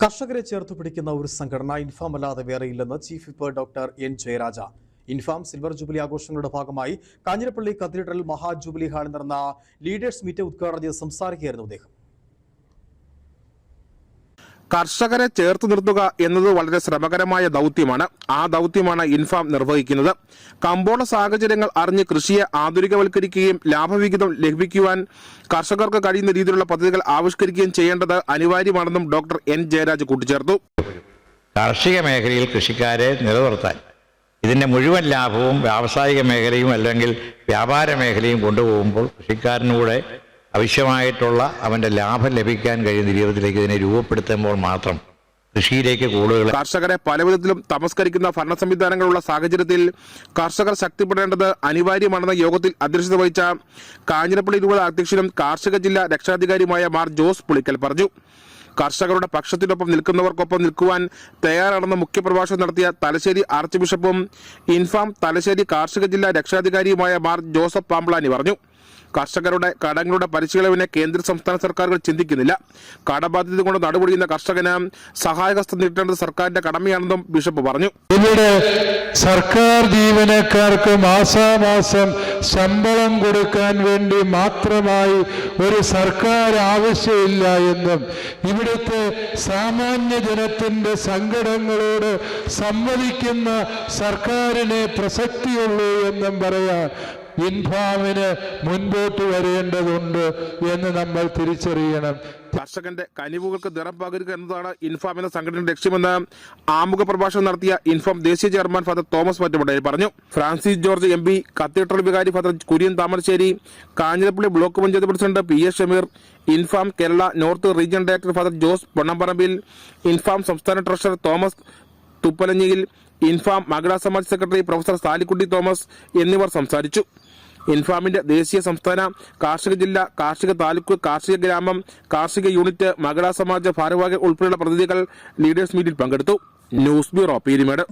കർഷകരെ ചേർത്ത് പിടിക്കുന്ന ഒരു സംഘടന ഇൻഫാം അല്ലാതെ വേറെയില്ലെന്ന് chief whip doctor N Jayaraj. Infam silver jubilee ആഘോഷങ്ങളുടെ ഭാഗമായി കാഞ്ഞിരപ്പള്ളി കത്തീഡ്രൽ മഹാ ജൂബിലി ഹാളിൽ നടന്ന ലീഡേഴ്സ് മീറ്റ് ഉദ്ഘാടനം ചെയ്ത് സംസാരിക്കുകയായിരുന്നു അദ്ദേഹം. കർഷകരെ ചേർത്ത് നിർത്തുക എന്നത് വളരെ ശ്രമകരമായ ദൗത്യമാണ്. ആ ദൗത്യമാണ് ഇൻഫാം നിർവഹിക്കുന്നത്. കമ്പോള സാഹചര്യങ്ങൾ അറിഞ്ഞ് കൃഷിയെ ആധുനികവൽക്കരിക്കുകയും ലാഭവിഹിതം ലഭിക്കുവാൻ കർഷകർക്ക് കഴിയുന്ന രീതിയിലുള്ള പദ്ധതികൾ ആവിഷ്കരിക്കുകയും ചെയ്യേണ്ടത് അനിവാര്യമാണെന്നും ഡോക്ടർ എൻ ജയരാജ് കൂട്ടിച്ചേർത്തു. കാർഷിക മേഖലയിൽ കൃഷിക്കാരെ നിലനിർത്താൻ ഇതിന്റെ മുഴുവൻ ലാഭവും വ്യാവസായിക മേഖലയും അല്ലെങ്കിൽ വ്യാപാര മേഖലയും കൊണ്ടുപോകുമ്പോൾ കൃഷിക്കാരനൂടെ ആവശ്യമായിട്ടുള്ള അവന്റെ ലാഭം ലഭിക്കാൻ കഴിയുന്ന രീതിയിലേക്ക് ഇതിനെ രൂപപ്പെടുത്തുമ്പോൾ മാത്രം കൃഷിയിലേക്ക് കൂടുതൽ കർഷകരെ പലവിധത്തിലും തമസ്കരിക്കുന്ന ഭരണ സംവിധാനങ്ങളുള്ള സാഹചര്യത്തിൽ കർഷകർ ശക്തിപ്പെടേണ്ടത് അനിവാര്യമാണെന്ന യോഗത്തിൽ അധ്യക്ഷത വഹിച്ച കാഞ്ഞിരപ്പള്ളി രൂപത അധ്യക്ഷനും കാർഷിക ജില്ലാ രക്ഷാധികാരിയുമായ മാർ ജോസ് പുളിക്കൽ പറഞ്ഞു. കർഷകരുടെ പക്ഷത്തിനൊപ്പം നിൽക്കുന്നവർക്കൊപ്പം നിൽക്കുവാൻ തയ്യാറാണെന്ന് മുഖ്യപ്രഭാഷണം നടത്തിയ തലശ്ശേരി ആർച്ച് ബിഷപ്പും ഇൻഫാം തലശ്ശേരി കാർഷിക ജില്ലാ രക്ഷാധികാരിയുമായ മാർ ജോസഫ് പാമ്പ്ളാനി പറഞ്ഞു. കർഷകരുടെ കടങ്ങളുടെ പരിശീലനവിനെ കേന്ദ്ര സംസ്ഥാന സർക്കാരുകൾ ചിന്തിക്കുന്നില്ല. കടബാധ്യത കൊണ്ട് നടുപൊടിയുന്ന കർഷകന് സഹായഹസ്തം നീട്ടേണ്ടത് സർക്കാരിന്റെ കടമയാണെന്നും ബിഷപ്പ് പറഞ്ഞു. ഇവിടെ സർക്കാർ ജീവനക്കാർക്ക് മാസാമാസം ശമ്പളം കൊടുക്കാൻ വേണ്ടി മാത്രമായി ഒരു സർക്കാർ ആവശ്യമില്ല എന്നും ഇവിടുത്തെ സാമാന്യ ജനത്തിന്റെ സങ്കടങ്ങളോട് സംവദിക്കുന്ന സർക്കാരിനെ പ്രസക്തിയുള്ളൂ എന്നും പറയാൻ ഇൻഫാമിന് മുൻപോട്ട് വരേണ്ടതുണ്ട് എന്ന് നമ്മൾ തിരിച്ചറിയണം. കർഷകന്റെ കനിവുകൾക്ക് നിറം പകരുക എന്നതാണ് ഇൻഫാം എന്ന സംഘടനയുടെ ലക്ഷ്യമെന്ന് ആമുഖ പ്രഭാഷണം നടത്തിയ ഇൻഫാം ദേശീയ ചെയർമാൻ ഫാദർ തോമസ് മറ്റുമുണ്ടായി പറഞ്ഞു. ഫ്രാൻസിസ് ജോർജ് MP, കത്തീഡ്രൽ വികാരി father Kurian Thamarassery, Kanjirappally block panchayat president PS Shameer, Infam Kerala north region director father Jose Ponnamparambil, Infam സംസ്ഥാന treasurer Thomas Thuppalanjiyil, Infam Mahila Samaj secretary professor Sallykutty Thomas എന്നിവർ സംസാരിച്ചു. ഇൻഫാമിന്റെ ദേശീയ സംസ്ഥാന കാർഷിക ജില്ല കാർഷിക താലൂക്ക് കാർഷിക ഗ്രാമം കാർഷിക യൂണിറ്റ് മഹിളാ സമാജ ഭാരവാഹികൾ ഉൾപ്പെടെയുള്ള പ്രതിനിധികൾ ലീഡേഴ്സ് മീറ്റിൽ പങ്കെടുത്തു. News bureau Peermade.